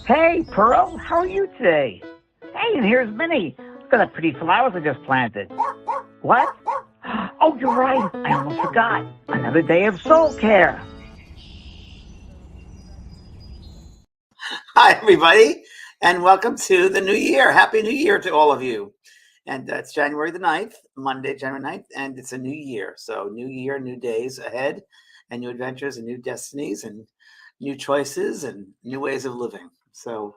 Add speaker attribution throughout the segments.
Speaker 1: Hey, Pearl, how are you today? Hey, and here's Minnie. Look at the pretty flowers I just planted. What? Oh, you're right. I almost forgot. Another day of SoulCARE.
Speaker 2: Hi, everybody, and welcome to the new year. Happy New Year to all of you. And it's January the 9th, Monday, January 9th, and it's a new year. So, new year, new days ahead, and new adventures, and new destinies, and new choices, and new ways of living. So,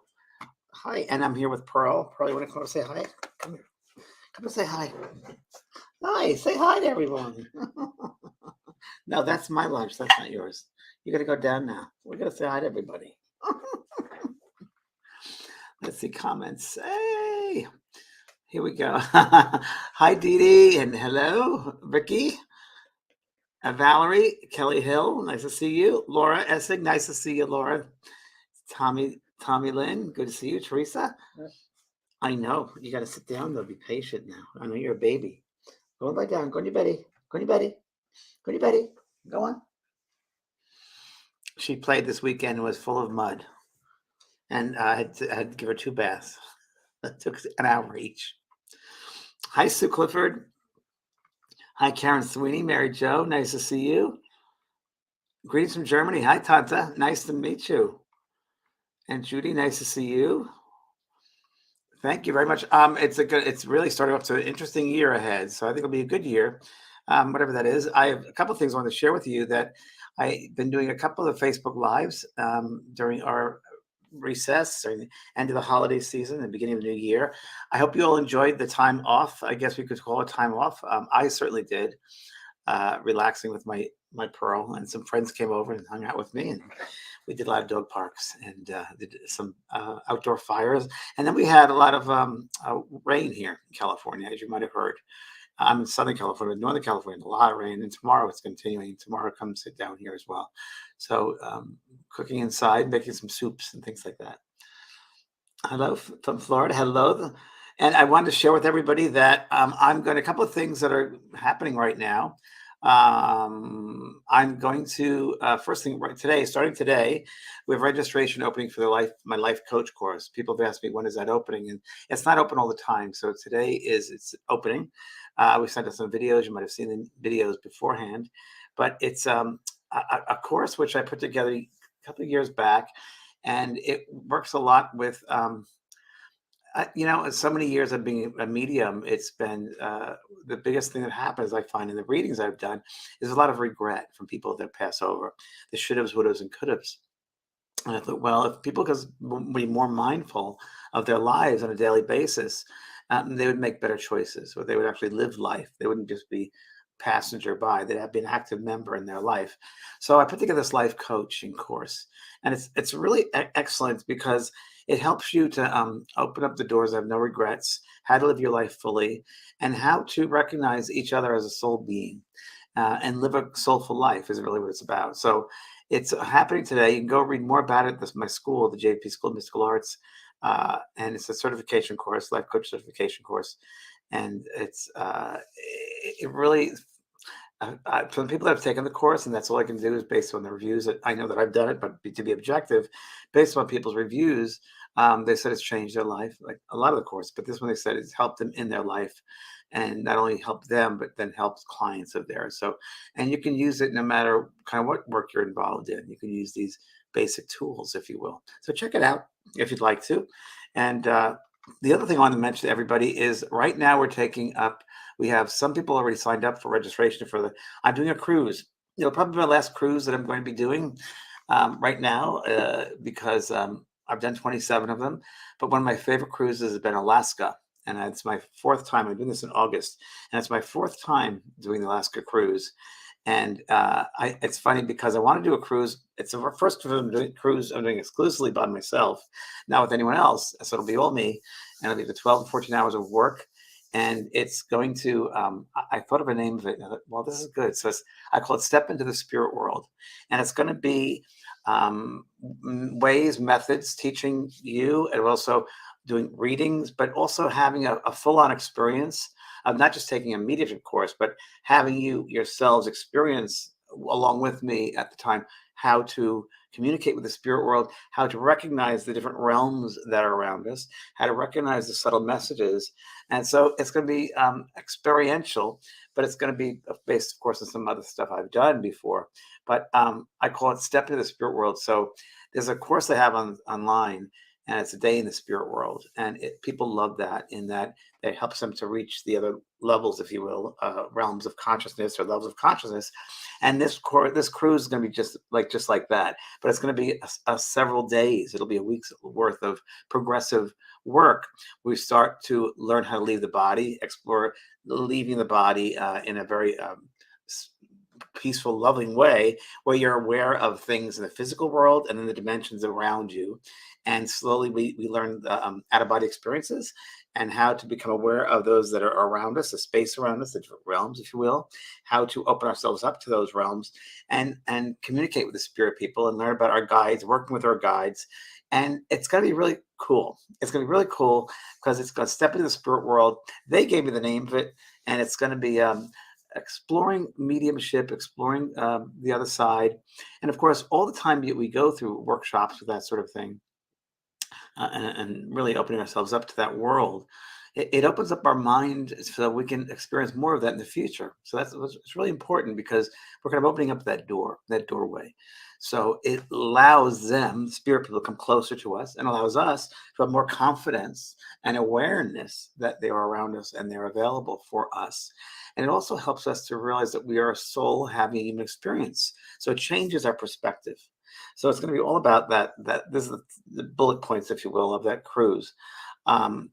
Speaker 2: hi, and I'm here with Pearl. Pearl, you want to come and say hi? Come here. Come and say hi. Hi, say hi to everyone. No, that's my lunch. That's not yours. You got to go down now. We're going to say hi to everybody. Let's see comments. Hey, here we go. Hi, Dee Dee, and hello, Vicky, Valerie, Kelly Hill, nice to see you. Laura Essig, nice to see you, Laura. Tommy Lynn, good to see you. Teresa, I know you got to sit down though. Be patient now. I know you're a baby. Go and lie down. Go in your beddy. Go in your beddy. Go in your beddy. Go on. She played this weekend and was full of mud, and I had to give her 2 baths. It took an hour each. Hi, Sue Clifford. Hi, Karen Sweeney, Mary Jo, nice to see you. Greetings from Germany. Hi, Tanta, nice to meet you. And Judy, nice to see you. Thank you very much. It's really starting off to an interesting year ahead, so I think it'll be a good year, whatever that is. I have a couple of things I want to share with you that I've been doing a couple of Facebook Lives during our recess or the end of the holiday season, the beginning of the new year. I hope you all enjoyed the time off. I guess we could call it time off. I certainly did, relaxing with my Pearl, and some friends came over and hung out with me, and we did a lot of dog parks and did some outdoor fires. And then we had a lot of rain here in California, as you might have heard. I'm in Southern California, Northern California, a lot of rain. And tomorrow it's continuing. Tomorrow comes sit down here as well. So cooking inside, making some soups and things like that. Hello from Florida. Hello. And I wanted to share with everybody that I'm going to, a couple of things that are happening right now. I'm going to, first thing right today, starting today, we have registration opening for my life coach course. People have asked me, when is that opening? And it's not open all the time. So today it's opening. We sent us some videos. You might have seen the videos beforehand, but it's a course which I put together a couple of years back, and it works a lot with, so many years of being a medium, it's been the biggest thing that happens, I find, in the readings I've done, is a lot of regret from people that pass over, the should-haves, would-haves, and could-haves. And I thought, well, if people could be more mindful of their lives on a daily basis, they would make better choices, or they would actually live life. They wouldn't just be passenger by. They'd have been an active member in their life. So I put together this life coaching course, and it's really excellent because it helps you to open up the doors, have no regrets, how to live your life fully, and how to recognize each other as a soul being and live a soulful life is really what it's about. So it's happening today. You can go read more about it. This is my school, the JP School of Mystical Arts, and it's a certification course, life coach certification course. And it really, for the people that have taken the course, and that's all I can do is based on the reviews. That I know that I've done it, but to be objective, based on people's reviews, they said it's changed their life, like a lot of the course. But this one, they said it's helped them in their life, and not only helped them, but then helps clients of theirs. So, and you can use it no matter kind of what work you're involved in. You can use these basic tools, if you will. So check it out if you'd like to. And the other thing I want to mention to everybody is right now we're taking up. We have some people already signed up for registration for I'm doing a cruise. Probably my last cruise that I'm going to be doing right now because I've done 27 of them. But one of my favorite cruises has been Alaska. And it's my 4th time. I'm doing this in August. And it's my 4th time doing the Alaska cruise. And it's funny because I want to do a cruise. It's the first cruise I'm doing exclusively by myself, not with anyone else. So it'll be all me. And it'll be the 12 to 14 hours of work. And it's going to, I thought of a name of it. I thought, well, this is good. So I call it Step into the Spirit World. And it's going to be ways, methods, teaching you, and also doing readings, but also having a full-on experience of not just taking a mediumship course, but having you yourselves experience along with me at the time, how to communicate with the spirit world, how to recognize the different realms that are around us, how to recognize the subtle messages. And so it's going to be experiential, but it's going to be based, of course, on some other stuff I've done before. But I call it Step into the Spirit World. So there's a course I have online, and it's a day in the spirit world. And people love that, in that it helps them to reach the other levels, if you will, realms of consciousness or levels of consciousness. And this cruise is going to be just like that, but it's going to be a several days. It'll be a week's worth of progressive work. We start to learn how to leave the body, explore leaving the body in a very peaceful, loving way, where you're aware of things in the physical world and in the dimensions around you. And slowly we learn out-of-body experiences and how to become aware of those that are around us, the space around us, the different realms, if you will, how to open ourselves up to those realms and communicate with the spirit people and learn about our guides, working with our guides. And it's going to be really cool. It's going to be really cool because it's going to step into the spirit world. They gave me the name of it, and it's going to be exploring mediumship, exploring the other side. And of course, all the time we go through workshops with that sort of thing, and really opening ourselves up to that world, it opens up our mind so we can experience more of that in the future. So it's really important, because we're kind of opening up that doorway. So it allows them, spirit people, to come closer to us, and allows us to have more confidence and awareness that they are around us and they're available for us. And it also helps us to realize that we are a soul having a human experience. So it changes our perspective. So it's going to be all about that. This is the bullet points, if you will, of that cruise. I'm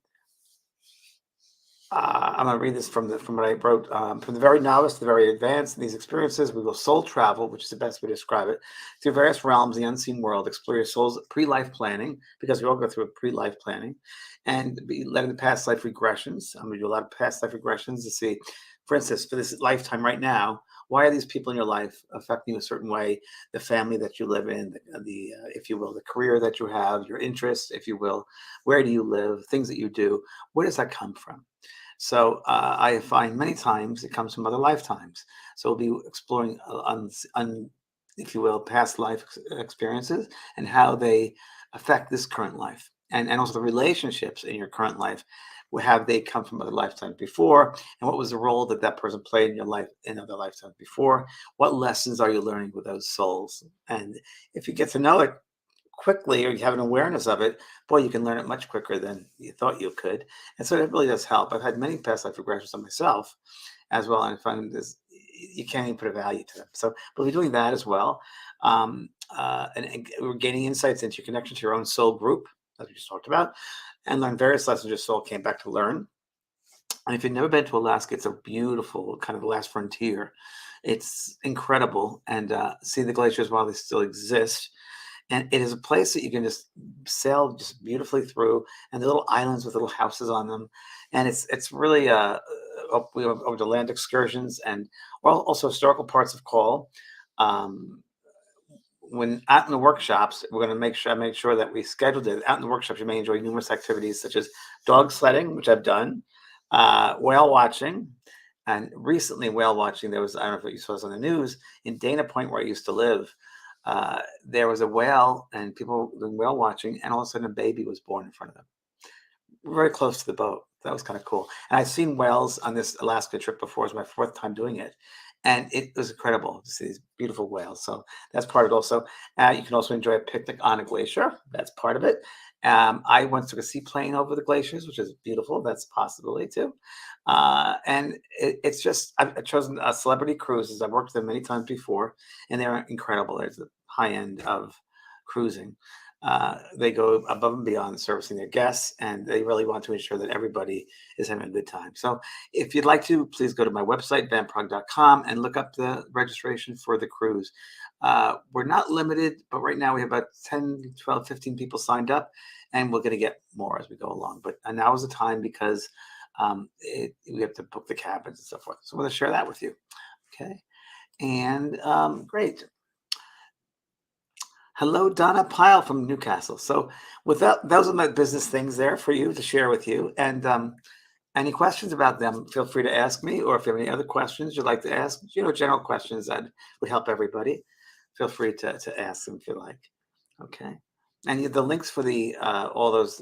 Speaker 2: going to read this from what I wrote. From the very novice to the very advanced in these experiences, we will soul travel, which is the best way to describe it, through various realms, the unseen world, explore your soul's pre-life planning, because we all go through a pre-life planning, and be led into past life regressions. I'm going to do a lot of past life regressions to see, for instance, for this lifetime right now, why are these people in your life affecting you a certain way? The family that you live in, the if you will, the career that you have, your interests, if you will, where do you live, things that you do, where does that come from? So I find many times it comes from other lifetimes. So we'll be exploring, if you will, past life experiences and how they affect this current life, and also the relationships in your current life. Have they come from other lifetimes before? And what was the role that that person played in your life in other lifetimes before? What lessons are you learning with those souls? And if you get to know it quickly, or you have an awareness of it, boy, you can learn it much quicker than you thought you could. And so it really does help. I've had many past life regressions on myself as well, and I find this, you can't even put a value to them. So we'll be doing that as well. And we're gaining insights into your connection to your own soul group, as we just talked about, and learn various lessons your soul came back to learn. And if you've never been to Alaska, it's a beautiful kind of last frontier. It's incredible. And see the glaciers while they still exist. And it is a place that you can just sail just beautifully through, and the little islands with little houses on them. And it's really we have over to land excursions, and also historical parts of Call. When out in the workshops, we're going to make sure that we scheduled it. Out in the workshops, you may enjoy numerous activities such as dog sledding, which I've done, whale watching. And recently, whale watching, there was, I don't know if you saw this on the news, in Dana Point, where I used to live, there was a whale, and people were doing whale watching, and all of a sudden a baby was born in front of them, very close to the boat. That was kind of cool. And I've seen whales on this Alaska trip before. It was my fourth time doing it. And it was incredible to see these beautiful whales. So that's part of it also. You can also enjoy a picnic on a glacier. That's part of it. I once took a seaplane over the glaciers, which is beautiful. That's a possibility too. And it's just, I've chosen Celebrity Cruises. I've worked with them many times before, and they're incredible. There's the high end of cruising. They go above and beyond servicing their guests, and they really want to ensure that everybody is having a good time. So if you'd like to, please go to my website, vanprog.com, and look up the registration for the cruise. We're not limited, but right now we have about 10, 12, 15 people signed up, and we're going to get more as we go along. But now is the time, because we have to book the cabins and so forth. So I'm going to share that with you. Okay. And great. Hello, Donna Pyle from Newcastle. So with that, those are my business things there for you to share with you. And Any questions about them, feel free to ask me, or if you have any other questions you'd like to ask, general questions that would help everybody, feel free to ask them if you like. Okay. And the links for the all those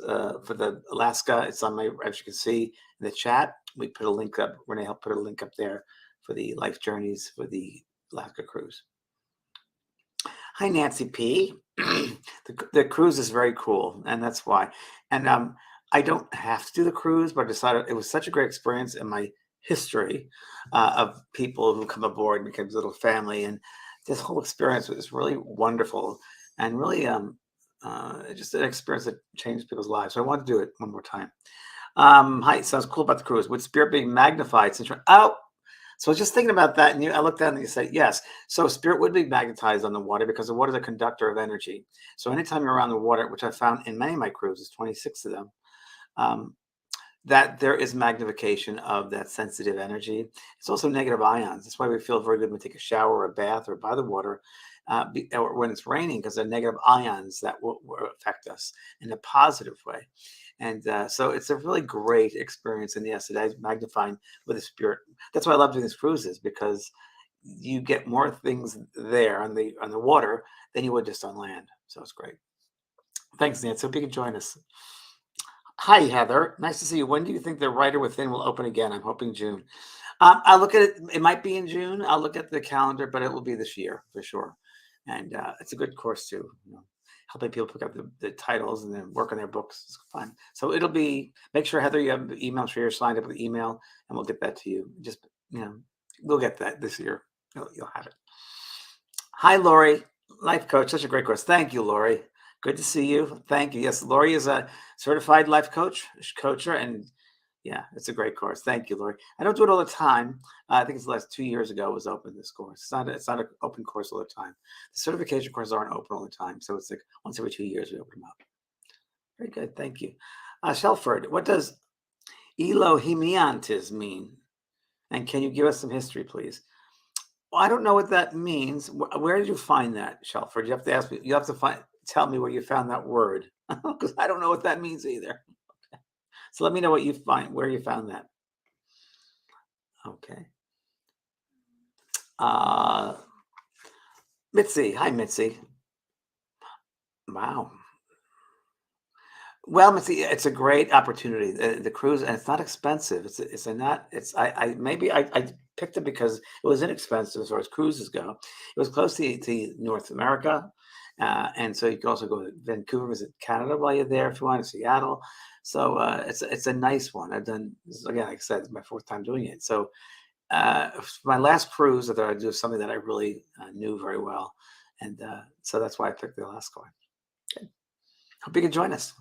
Speaker 2: for the Alaska, it's on my, as you can see in the chat. We put a link up. Renee helped put a link up there for the life journeys for the Alaska cruise. Hi, Nancy P. The cruise is very cool, and that's why. And I don't have to do the cruise, but I decided it was such a great experience in my history of people who come aboard and become a little family, and this whole experience was really wonderful and really just an experience that changed people's lives. So I wanted to do it one more time. Hi, sounds cool about the cruise. Would spirit being magnified since you're out? So I was just thinking about that, and I looked down and you said yes. So spirit would be magnetized on the water because the water is a conductor of energy. So anytime you're around the water, which I found in many of my cruises, 26 of them, that there is magnification of that sensitive energy. It's also negative ions. That's why we feel very good when we take a shower or a bath or by the water, or when it's raining, because they're negative ions that will affect us in a positive way. And so it's a really great experience. And yes, it is magnifying with the spirit. That's why I love doing these cruises, because you get more things there on the water than you would just on land. So it's great. Thanks, Nancy. Hope you can join us. Hi, Heather. Nice to see you. When do you think the Writer Within will open again? I'm hoping June. I'll look at it. It might be in June. I'll look at the calendar, but it will be this year for sure. And it's a good course too. Helping people pick up the titles and then work on their books. It's fun. So it'll be, make sure, Heather, you have the email, sure you're signed up with the email, and we'll get that to you. Just, we'll get that this year. You'll have it. Hi, Lori, life coach. Such a great course. Thank you, Lori. Good to see you. Thank you. Yes, Lori is a certified life coacher, and yeah, it's a great course. Thank you, Lori. I don't do it all the time. I think it's the last 2 years ago it was open, this course. It's not an open course all the time. The certification courses aren't open all the time. So it's like once every 2 years we open them up. Very good. Thank you. Shelford, what does Elohimiantis mean? And can you give us some history, please? Well, I don't know what that means. Where did you find that, Shelford? You have to ask me. You have to tell me where you found that word, because I don't know what that means either. So let me know what you find, where you found that. Okay. Mitzi. Hi, Mitzi. Wow. Well, Mitzi, it's a great opportunity. The cruise, and it's not expensive. I picked it because it was inexpensive as far as cruises go. It was close to North America. And so you can also go to Vancouver, visit Canada while you're there if you want, to Seattle. So it's a nice one. I've done this, again, like I said, it's my fourth time doing it. So my last cruise, I thought I'd do something that I really knew very well, and so that's why I picked the Alaska one. Good. Hope you can join us.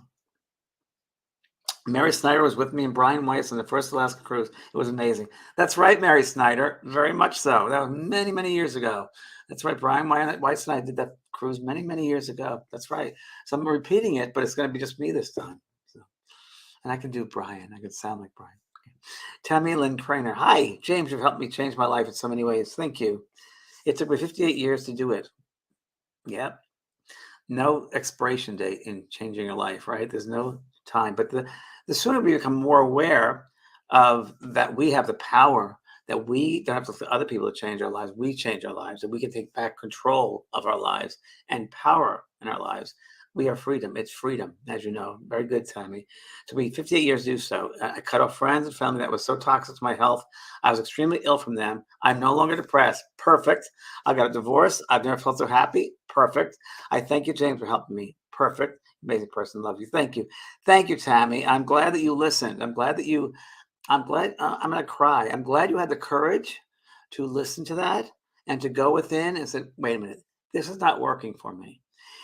Speaker 2: Mary Snyder was with me and Brian Weiss on the first Alaska cruise. It was amazing. That's right, Mary Snyder. Very much so. That was many, many years ago. That's right. Brian Weiss and I did that cruise many, many years ago. That's right. So I'm repeating it, but it's going to be just me this time. So, and I can do Brian. I can sound like Brian. Okay. Tammy Lynn Craner. Hi, James. You've helped me change my life in so many ways. Thank you. It took me 58 years to do it. Yep. No expiration date in changing your life, right? There's no time. But the sooner we become more aware of that, we have the power, that we don't have to look to other people to change our lives. We change our lives, that we can take back control of our lives and power in our lives. We have freedom. It's freedom, as you know. Very good, Tammy. To be 58 years to do so. I cut off friends and family that was so toxic to my health. I was extremely ill from them. I'm no longer depressed. Perfect. I got a divorce. I've never felt so happy. Perfect. I thank you, James, for helping me. Perfect. Amazing person. Love you. Thank you. Thank you, Tammy. I'm glad that you listened. I'm glad I'm going to cry. I'm glad you had the courage to listen to that and to go within and say, wait a minute, this is not working for me.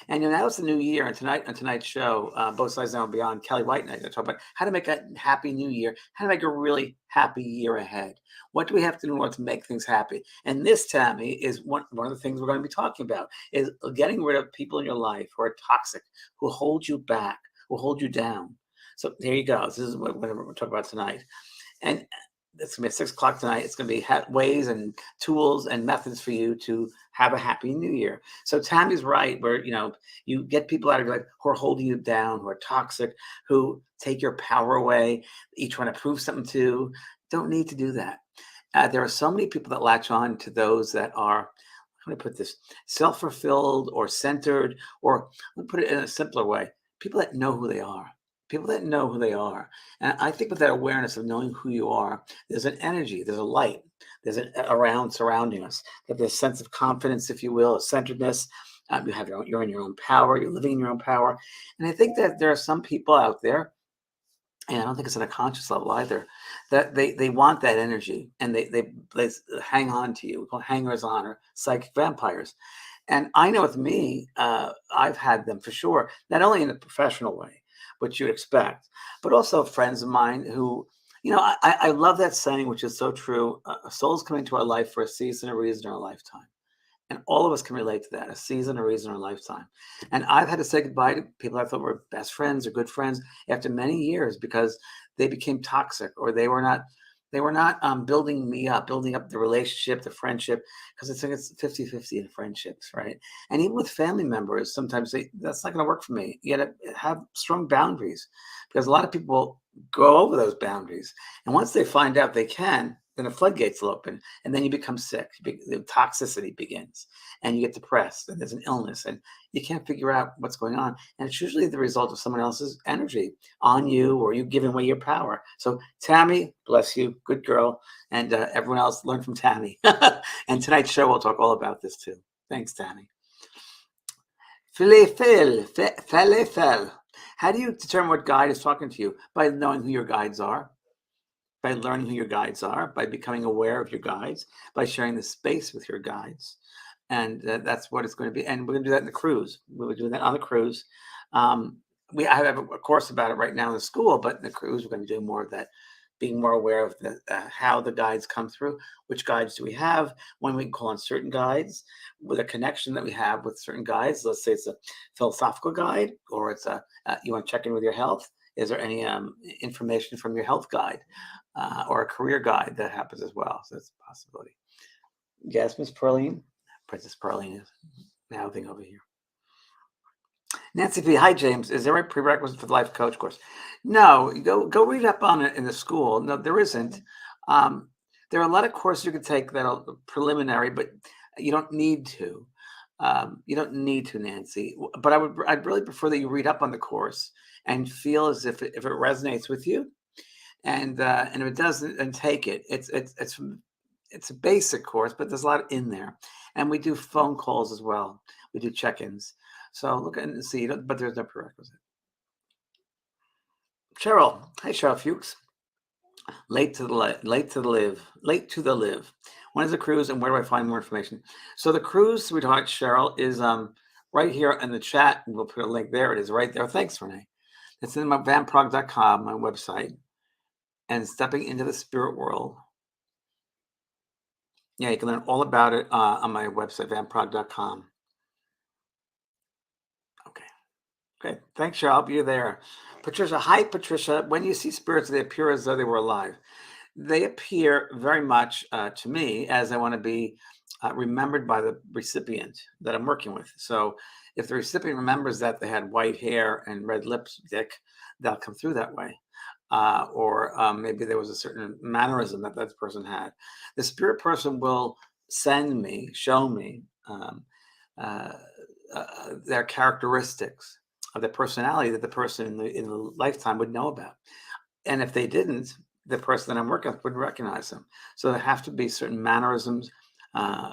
Speaker 2: And that was the new year. And on tonight's show, Both Sides Now and Beyond, Kelly White and I talk about how to make a happy new year, how to make a really happy year ahead. What do we have to do in order to make things happy? And this, Tammy, is one of the things we're going to be talking about, is getting rid of people in your life who are toxic, who hold you back, who hold you down. So there you go. This is what we're talking about tonight. And It's going to be at 6 o'clock tonight. It's going to be ways and tools and methods for you to have a happy new year. So Tammy's right, where, you get people out of your life who are holding you down, who are toxic, who take your power away, each trying to prove something to. Don't need to do that. There are so many people that latch on to those that are, how do I put this, self-fulfilled or centered, or let me put it in a simpler way, people that know who they are. People that know who they are. And I think with that awareness of knowing who you are, there's an energy, there's a light, there's an around surrounding us, that there's a sense of confidence, if you will, a centeredness. You're in your own power, you're living in your own power. And I think that there are some people out there, and I don't think it's on a conscious level either, that they want that energy, and they hang on to you. We call hangers on, or psychic vampires. And I know with me, I've had them for sure, not only in a professional way, which you'd expect, but also friends of mine who, I love that saying, which is so true. Souls come into our life for a season, a reason, or a lifetime. And all of us can relate to that, a season, a reason, or a lifetime. And I've had to say goodbye to people I thought were best friends or good friends after many years, because they became toxic, or they were not building me up, building up the relationship, the friendship, because it's 50-50 in friendships, right? And even with family members, sometimes that's not going to work for me. You got to have strong boundaries, because a lot of people go over those boundaries. And once they find out they can, then the floodgates will open, and then you become sick. The toxicity begins, and you get depressed, and there's an illness, and you can't figure out what's going on. And it's usually the result of someone else's energy on you, or you giving away your power. So Tammy, bless you, good girl, and everyone else learn from Tammy. And tonight's show, we'll talk all about this too. Thanks, Tammy. Falafel. How do you determine what guide is talking to you? By knowing who your guides are, by learning who your guides are, by becoming aware of your guides, by sharing the space with your guides. And that's what it's going to be. And we're going to do that in the cruise. We'll do that on the cruise. I have a course about it right now in the school, but in the cruise, we're going to do more of that, being more aware of how the guides come through, which guides do we have, when we can call on certain guides, with a connection that we have with certain guides. Let's say it's a philosophical guide, or it's you want to check in with your health. Is there any information from your health guide, or a career guide that happens as well? So that's a possibility. Yes, Miss Pearline. Princess Pearline is mouthing over here. Nancy P. Hi, James. Is there a prerequisite for the life coach course? No, go read up on it in the school. No, there isn't. There are a lot of courses you can take that are preliminary, but you don't need to. You don't need to, Nancy. But I'd really prefer that you read up on the course and feel as if it resonates with you, and if it doesn't, and take it. It's a basic course, but there's a lot in there, and we do phone calls as well. We do check-ins. So look and see, but there's no prerequisite. Cheryl, hi Cheryl Fuchs. Late to the live. When is the cruise, and where do I find more information? So the cruise, sweetheart Cheryl, is right here in the chat. We'll put a link there. It is right there. Thanks, Renee. It's in my vanprog.com, my website, and stepping into the spirit world. Yeah, you can learn all about it on my website, vanprog.com. Okay. Thanks, Cheryl. I'll be there. Patricia. Hi, Patricia. When you see spirits, they appear as though they were alive. They appear very much to me as I want to be remembered by the recipient that I'm working with. So if the recipient remembers that they had white hair and red lipstick, they'll come through that way. Or maybe there was a certain mannerism that person had. The spirit person will show me their characteristics of the personality that the person in the lifetime would know about. And if they didn't, the person that I'm working with wouldn't recognize them. So there have to be certain mannerisms,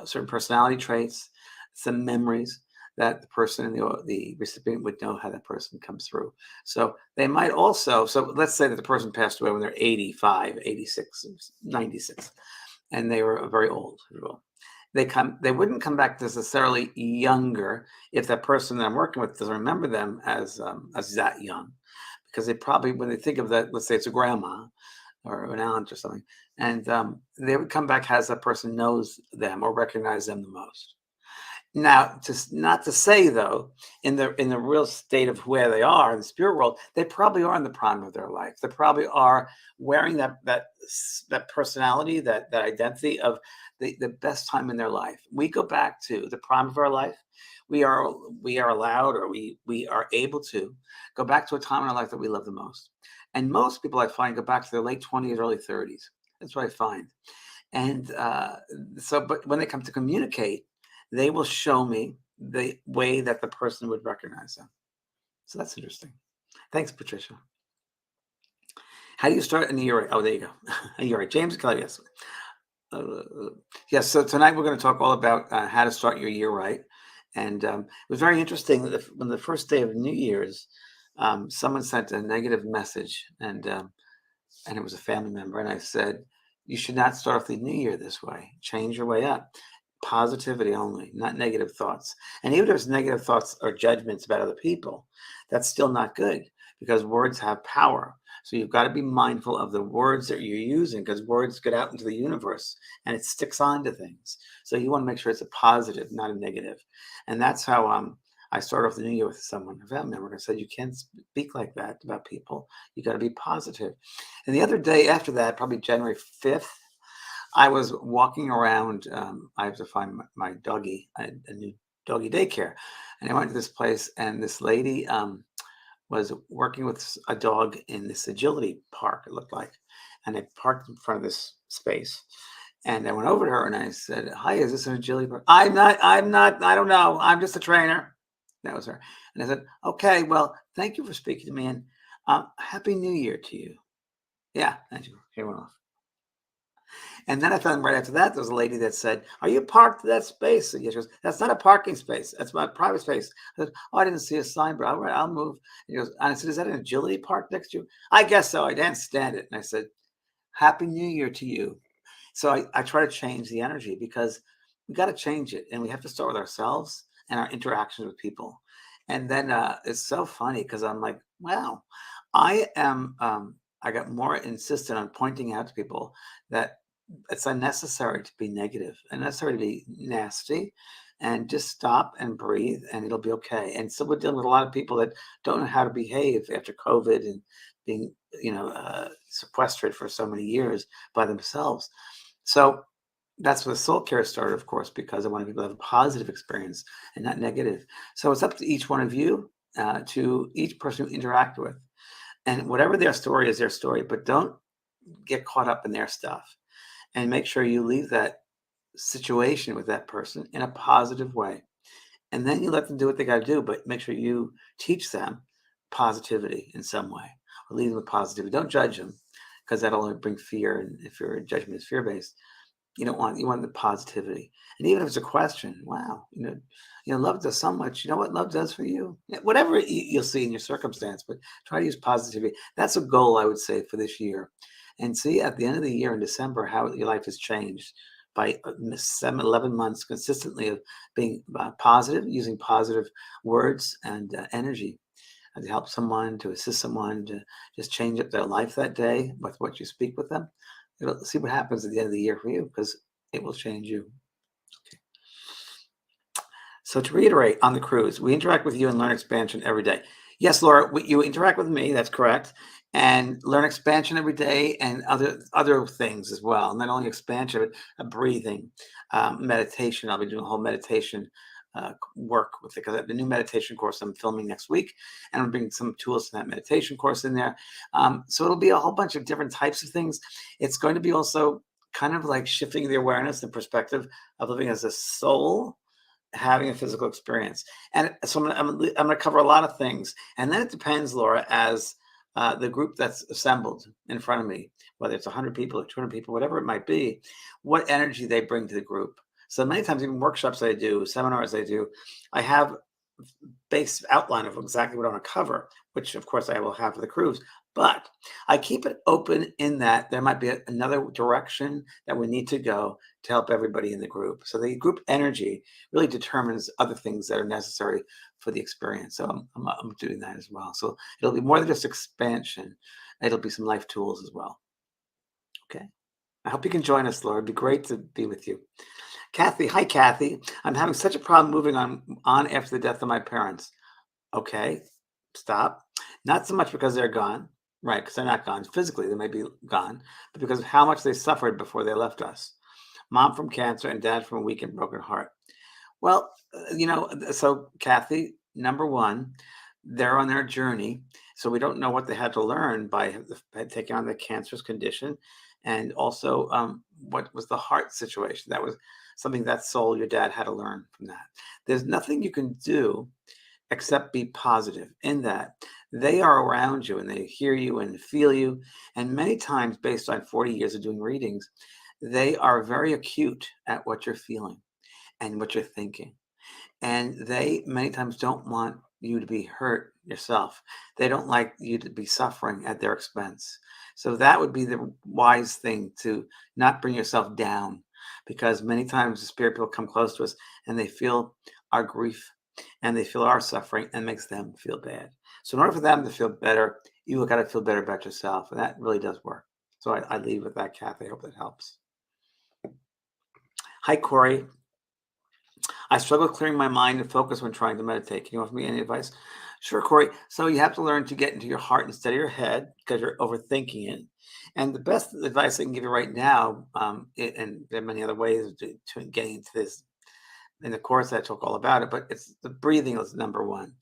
Speaker 2: certain personality traits, some memories that the person and the recipient would know how that person comes through. So they might also, so let's say that the person passed away when they're 85, 86, 96, and they were very old. They wouldn't come back necessarily younger if that person that I'm working with doesn't remember them as that young, because they probably, when they think of that, let's say it's a grandma or an aunt or something, and they would come back as that person knows them or recognize them the most. Now, not to say though, in the real state of where they are in the spirit world, they probably are in the prime of their life. They probably are wearing that personality, that identity of the best time in their life. We go back to the prime of our life. We are allowed, or we are able to go back to a time in our life that we love the most. And most people, I find, go back to their late 20s, early 30s. That's what I find. And but when they come to communicate, they will show me the way that the person would recognize them. So that's interesting. Thanks, Patricia. How do you start a new year? Oh, there you go. You're right. James Kelly, yes. Yes, so tonight we're going to talk all about how to start your year right. And it was very interesting that when the first day of New Year's, someone sent a negative message, and it was a family member. And I said, you should not start off the new year this way. Change your way up. Positivity only, not negative thoughts. And even if it's negative thoughts or judgments about other people, that's still not good, because words have power. So you've got to be mindful of the words that you're using, because words get out into the universe and it sticks on to things. So you want to make sure it's a positive, not a negative. And that's how I started off the new year with someone, a family member. I said, you can't speak like that about people. You got to be positive. And the other day after that, probably January 5th, I was walking around. I have to find my doggie, a new doggie daycare. And I went to this place, and this lady was working with a dog in this agility park, it looked like. And I parked in front of this space. And I went over to her and I said, hi, is this an agility park? I'm not, I don't know. I'm just a trainer. That was her. And I said, okay, well, thank you for speaking to me. And Happy New Year to you. Yeah, thank you. She went off. And then I found right after that, there was a lady that said, are you parked in that space? And she goes, that's not a parking space. That's my private space. I said, oh, I didn't see a sign, but I'll move. And I said, is that an agility park next to you? I guess so. I didn't stand it. And I said, Happy New Year to you. So I try to change the energy, because we got to change it. And we have to start with ourselves and our interactions with people. And then it's so funny, because I'm like, wow, I got more insistent on pointing out to people that it's unnecessary to be negative, unnecessary to be nasty, and just stop and breathe, and it'll be okay. And so we're dealing with a lot of people that don't know how to behave after COVID and being, sequestered for so many years by themselves. So that's where the SoulCARE started, of course, because I wanted people to have a positive experience and not negative. So it's up to each one of you, to each person you interact with. And whatever their story is, their story, but don't get caught up in their stuff. And make sure you leave that situation with that person in a positive way. And then you let them do what they got to do, but make sure you teach them positivity in some way, or leave them with positivity. Don't judge them, because that'll only bring fear. And if your judgment is fear-based, you want the positivity. And even if it's a question, wow, love does so much. You know what love does for you? Whatever you'll see in your circumstance, but try to use positivity. That's a goal, I would say, for this year. And see at the end of the year in December how your life has changed by 11 months consistently of being positive, using positive words and energy, and to help someone, to assist someone, to just change up their life that day with what you speak with them. See what happens at the end of the year for you, because it will change you. Okay. So to reiterate, on the cruise, we interact with you and learn expansion every day. Yes, Laura, you interact with me. That's correct. And learn expansion every day, and other things as well. Not only expansion, but breathing, meditation. I'll be doing a whole meditation work with it, because the new meditation course I'm filming next week, and I'm bringing some tools to that meditation course in there. So it'll be a whole bunch of different types of things. It's going to be also kind of like shifting the awareness and perspective of living as a soul, having a physical experience. And so I'm going to cover a lot of things. And then it depends, Laura, as the group that's assembled in front of me, whether it's 100 people or 200 people, whatever it might be, what energy they bring to the group. So many times, even workshops I do, seminars I do, I have base outline of exactly what I want to cover, which of course I will have for the cruise. But I keep it open in that there might be another direction that we need to go to help everybody in the group. So the group energy really determines other things that are necessary for the experience. So I'm doing that as well. So it'll be more than just expansion. It'll be some life tools as well. Okay. I hope you can join us, Laura. It'd be great to be with you. Kathy, hi Kathy. I'm having such a problem moving on after the death of my parents. Okay, stop. Not so much because they're gone, right? Because they're not gone physically, they may be gone, but because of how much they suffered before they left us. Mom from cancer and dad from a weak and broken heart. Well, so Kathy, number one, they're on their journey. So we don't know what they had to learn by taking on the cancerous condition. And also, what was the heart situation? That was something that soul, your dad had to learn from that. There's nothing you can do except be positive in that they are around you and they hear you and feel you. And many times, based on 40 years of doing readings, they are very acute at what you're feeling and what you're thinking. And they many times don't want you to be hurt yourself. They don't like you to be suffering at their expense. So that would be the wise thing, to not bring yourself down, because many times the spirit people come close to us and they feel our grief and they feel our suffering and makes them feel bad. So in order for them to feel better, you got to feel better about yourself. And that really does work. So I leave with that, Kathy. I hope that helps. Hi, Corey. I struggle clearing my mind and focus when trying to meditate. Can you offer me any advice? Sure, Corey. So you have to learn to get into your heart instead of your head, because you're overthinking it. And the best advice I can give you right now, and there are many other ways to getting into this. In the course, I talk all about it, but it's the breathing is number one.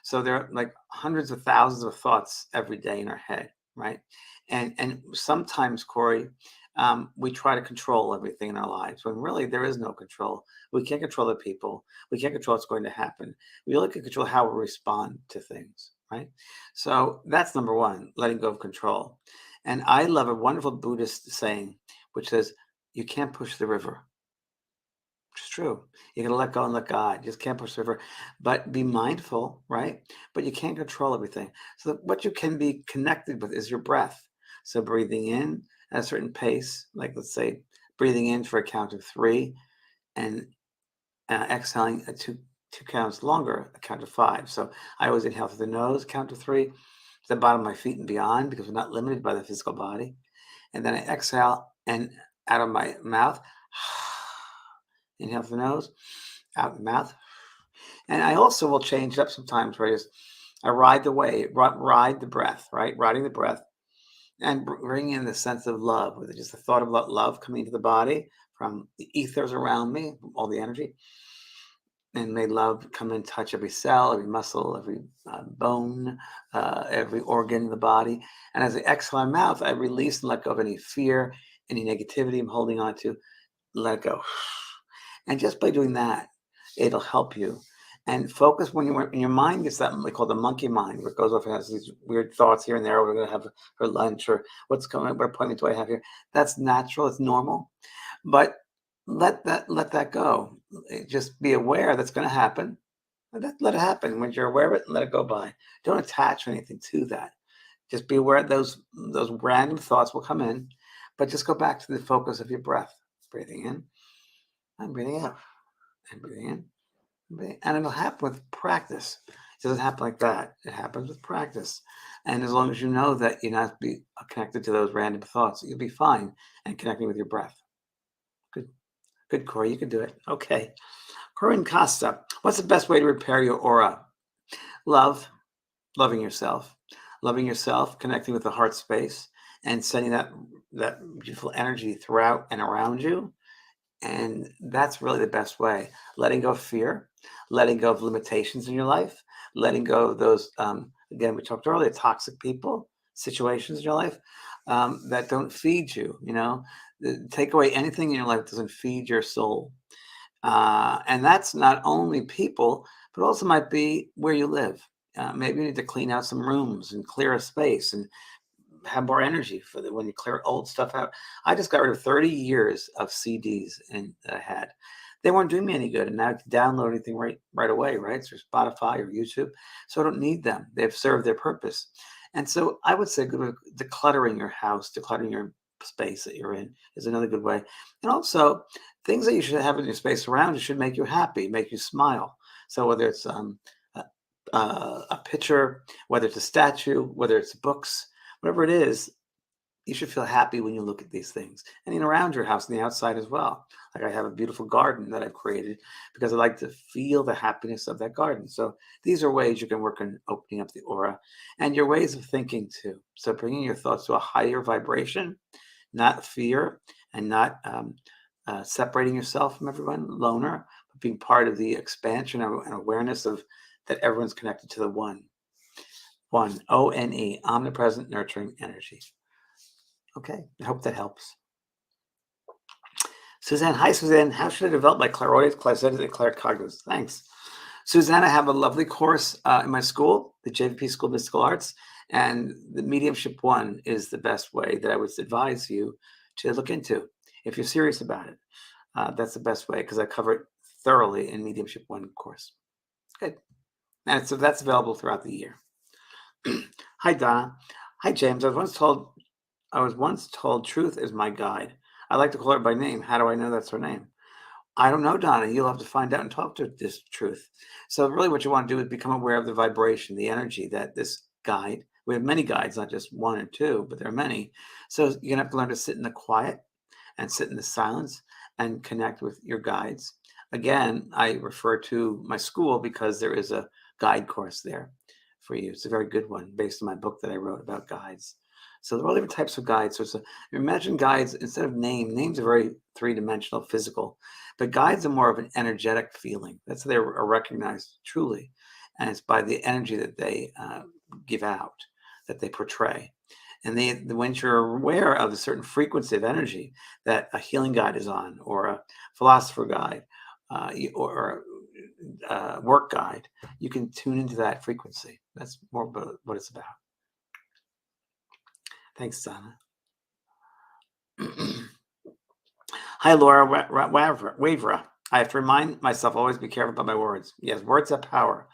Speaker 2: So there are like hundreds of thousands of thoughts every day in our head, right? And sometimes, Corey, we try to control everything in our lives when really there is no control. We can't control the people. We can't control what's going to happen. We only can control how we respond to things, right? So that's number one, letting go of control. And I love a wonderful Buddhist saying, which says, you can't push the river. It's true. You're gonna let go and let God. You just can't push the river, but be mindful, right? But you can't control everything. So what you can be connected with is your breath. So breathing in at a certain pace, like let's say breathing in for a count of three, and exhaling at two counts longer, a count of five. So I always inhale through the nose, count to three, to the bottom of my feet and beyond, because we're not limited by the physical body. And then I exhale and out of my mouth. Inhale through the nose, out the mouth. And I also will change it up sometimes where I ride the wave, ride the breath, right? Riding the breath and bring in the sense of love, with just the thought of love coming into the body from the ethers around me, all the energy. And may love come and touch every cell, every muscle, every bone, every organ in the body. And as I exhale my mouth, I release and let go of any fear, any negativity I'm holding on to. Let it go. And just by doing that, it'll help you. And focus when your mind gets that, we call the monkey mind, where it goes off and has these weird thoughts here and there. We're going to have for lunch, or what's going, what appointment do I have here? That's natural. It's normal. But let that go. Just be aware that's going to happen. Let it happen. When you're aware of it, let it go by. Don't attach anything to that. Just be aware those random thoughts will come in, but just go back to the focus of your breath. Breathing in and breathing out, and breathing in. And it'll happen with practice. It doesn't happen like that. It happens with practice. And as long as you know that you're not be connected to those random thoughts, you'll be fine and connecting with your breath. Good. Good, Corey. You can do it. Okay. Corinne Costa, what's the best way to repair your aura? Loving yourself. Loving yourself, connecting with the heart space, and sending that beautiful energy throughout and around you. And that's really the best way. Letting go of fear, letting go of limitations in your life, letting go of those, again, we talked earlier, toxic people, situations in your life that don't feed you, take away anything in your life that doesn't feed your soul. And that's not only people, but also might be where you live. Maybe you need to clean out some rooms and clear a space and have more energy for when you clear old stuff out. I just got rid of 30 years of CDs that I had. They weren't doing me any good, and now I can download anything right away, right? So Spotify or YouTube. So I don't need them. They've served their purpose. And so I would say decluttering your house, decluttering your space that you're in is another good way. And also things that you should have in your space around you should make you happy, make you smile. So whether it's a picture, whether it's a statue, whether it's books, whatever it is, You should feel happy when you look at these things, and around your house and the outside as well. Like I have a beautiful garden that I've created because I like to feel the happiness of that garden. So these are ways you can work on opening up the aura and your ways of thinking too. So bringing your thoughts to a higher vibration, not fear, and not separating yourself from everyone, loner, but being part of the expansion and awareness of that everyone's connected to the one. One, ONE, omnipresent, nurturing energy. Okay, I hope that helps. Suzanne, hi Suzanne. How should I develop my clairaudience, clairsentience, and claircognizance? Thanks. Suzanne, I have a lovely course in my school, the JVP School of Mystical Arts, and the Mediumship 1 is the best way that I would advise you to look into if you're serious about it. That's the best way because I cover it thoroughly in Mediumship 1 course. Good. And so that's available throughout the year. Hi, Donna. Hi, James. I was once told truth is my guide. I like to call her by name. How do I know that's her name? I don't know, Donna. You'll have to find out and talk to this truth. So really what you want to do is become aware of the vibration, the energy that this guide, we have many guides, not just one or two, but there are many. So you're going to have to learn to sit in the quiet and sit in the silence and connect with your guides. Again, I refer to my school because there is a guide course there for you. It's a very good one based on my book that I wrote about guides. So there are all different types of guides. So imagine guides instead of names are very three-dimensional, physical, but guides are more of an energetic feeling. That's how they are recognized truly. And it's by the energy that they give out, that they portray. And when you're aware of a certain frequency of energy that a healing guide is on, or a philosopher guide, or a work guide, you can tune into that frequency. That's more about what it's about. Thanks, Donna. Hi, Laura Wavera. I have to remind myself always be careful about my words. Yes, words have power.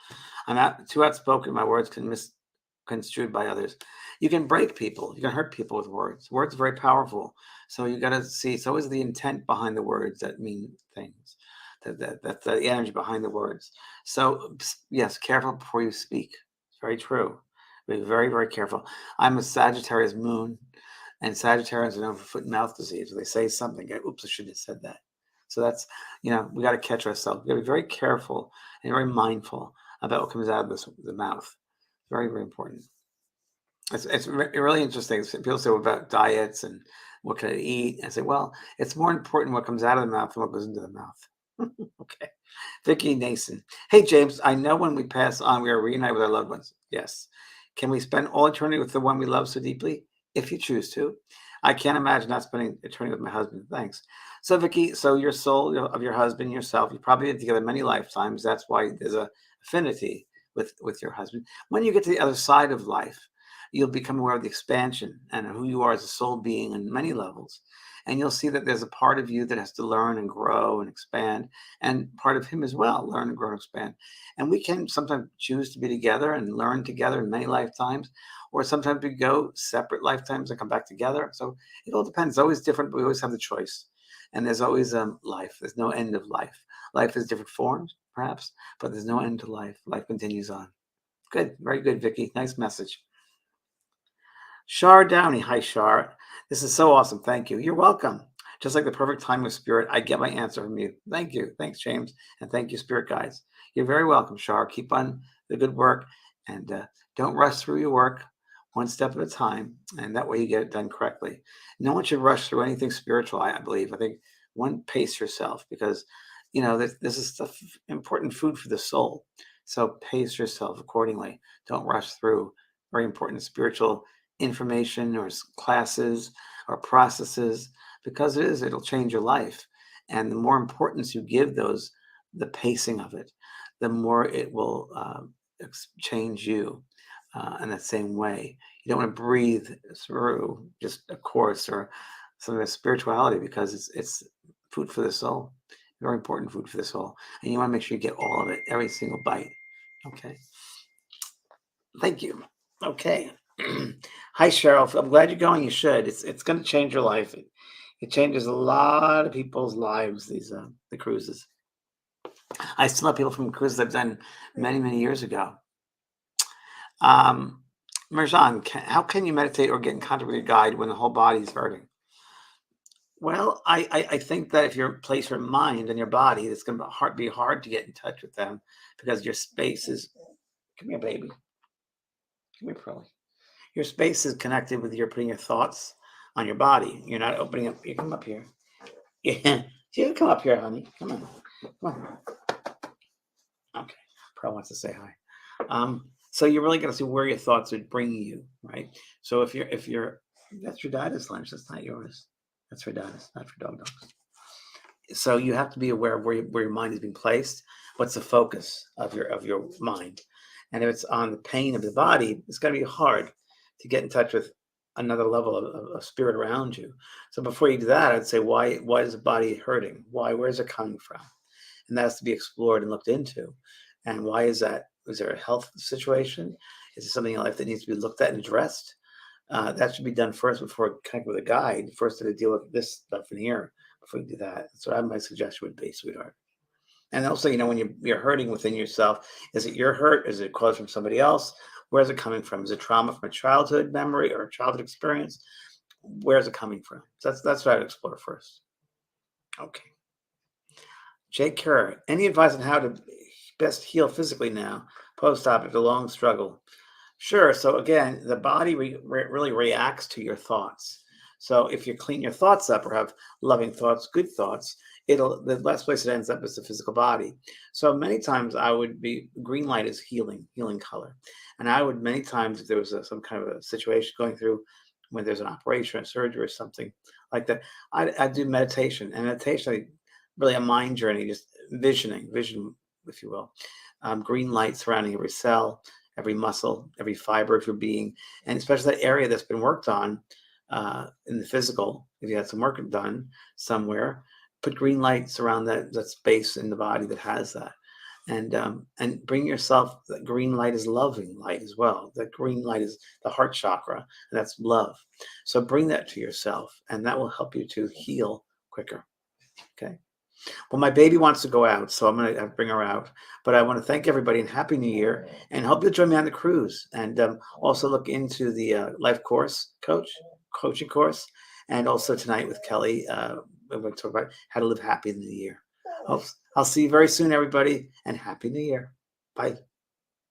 Speaker 2: I'm not too outspoken. My words can misconstrued by others. You can break people. You can hurt people with words. Words are very powerful. So you got to see. It's always the intent behind the words that mean things. That's the energy behind the words. So yes, careful before you speak. It's very true. Be very, very careful. I'm a Sagittarius moon, and Sagittarians are known for foot and mouth disease. They say something, oops, I shouldn't have said that. So that's, we got to catch ourselves. We got to be very careful and very mindful about what comes out of the mouth. Very, very important. It's really interesting. People say about diets and what can I eat? I say, well, it's more important what comes out of the mouth than what goes into the mouth. Okay. Vicky Nason. Hey, James, I know when we pass on, we are reunited with our loved ones. Yes. Can we spend all eternity with the one we love so deeply? If you choose to. I can't imagine not spending eternity with my husband. Thanks. So, Vicky, so your soul of your husband, yourself, you probably been together many lifetimes. That's why there's a affinity with your husband. When you get to the other side of life, you'll become aware of the expansion and who you are as a soul being on many levels. And you'll see that there's a part of you that has to learn and grow and expand, and part of him as well, learn and grow and expand. And we can sometimes choose to be together and learn together in many lifetimes, or sometimes we go separate lifetimes and come back together. So it all depends. It's always different, but we always have the choice. And there's always life. There's no end of life. Life is different forms, perhaps, but there's no end to life. Life continues on. Good. Very good, Vicky. Nice message. Shar Downey. Hi, Shar. This is so awesome. Thank you. You're welcome. Just like the perfect time of spirit, I get my answer from you. Thank you. Thanks, James. And thank you, spirit guides. You're very welcome, Shar. Keep on the good work and don't rush through your work, one step at a time. And that way you get it done correctly. No one should rush through anything spiritual, I believe. I think one, pace yourself because, this is important food for the soul. So pace yourself accordingly. Don't rush through very important spiritual information or classes or processes, because it'll change your life. And the more importance you give the pacing of it, the more it will change you in that same way. You don't want to breathe through just a course or some of spirituality because it's food for the soul, very important food for the soul. And you want to make sure you get all of it, every single bite. Okay. Thank you. Okay. Hi, Cheryl. I'm glad you're going. You should. It's going to change your life. It changes a lot of people's lives. The cruises. I still have people from cruises I've done many, many years ago. Marjan, how can you meditate or get in contact with your guide when the whole body is hurting? Well, I think that if you place your mind and your body, it's going to be hard to get in touch with them because your space is. Come here, baby. Come here, Pearly. Your space is connected with your putting your thoughts on your body. You're not opening up. You come up here. Yeah, you come up here, honey. Come on, come on. Okay, Pearl wants to say hi. So you're really going to see where your thoughts would bring you, right? So if you're that's your daddy's lunch. That's not yours. That's for daddy's, not for dogs. So you have to be aware of where your mind is being placed. What's the focus of your mind? And if it's on the pain of the body, it's going to be hard to get in touch with another level of spirit around you. So before you do that, I'd say, why is the body hurting? Where is it coming from? And that has to be explored and looked into. And why is that? Is there a health situation? Is there something in life that needs to be looked at and addressed? That should be done first before connecting with a guide. First, to deal with this stuff in here before you do that. So my suggestion would be, sweetheart. And also, when you're hurting within yourself, is it your hurt? Is it caused from somebody else? Where's it coming from? Is it trauma from a childhood memory or a childhood experience? Where's it coming from? So that's what I'd explore first. Okay. Jake Kerr, any advice on how to best heal physically now, post-op after a long struggle? Sure. So again, the body really reacts to your thoughts. So if you clean your thoughts up or have loving thoughts, good thoughts, the last place it ends up is the physical body. So many times green light is healing color. And I would many times, if there was some kind of a situation going through when there's an operation or surgery or something like that, I do meditation. And meditation, really a mind journey, just vision, if you will. Green light surrounding every cell, every muscle, every fiber of your being, and especially that area that's been worked on in the physical. If you had some work done somewhere, put green lights around that space in the body that has that, and bring yourself. That green light is loving light as well. That green light is the heart chakra, and that's love. So bring that to yourself, and that will help you to heal quicker. Okay. Well, my baby wants to go out, so I'm going to bring her out. But I want to thank everybody and Happy New Year, and hope you'll join me on the cruise. And also look into the life coaching course, and also tonight with Kelly, we're going to talk about how to live happy in the new year. I'll see you very soon, everybody, and Happy New Year. Bye.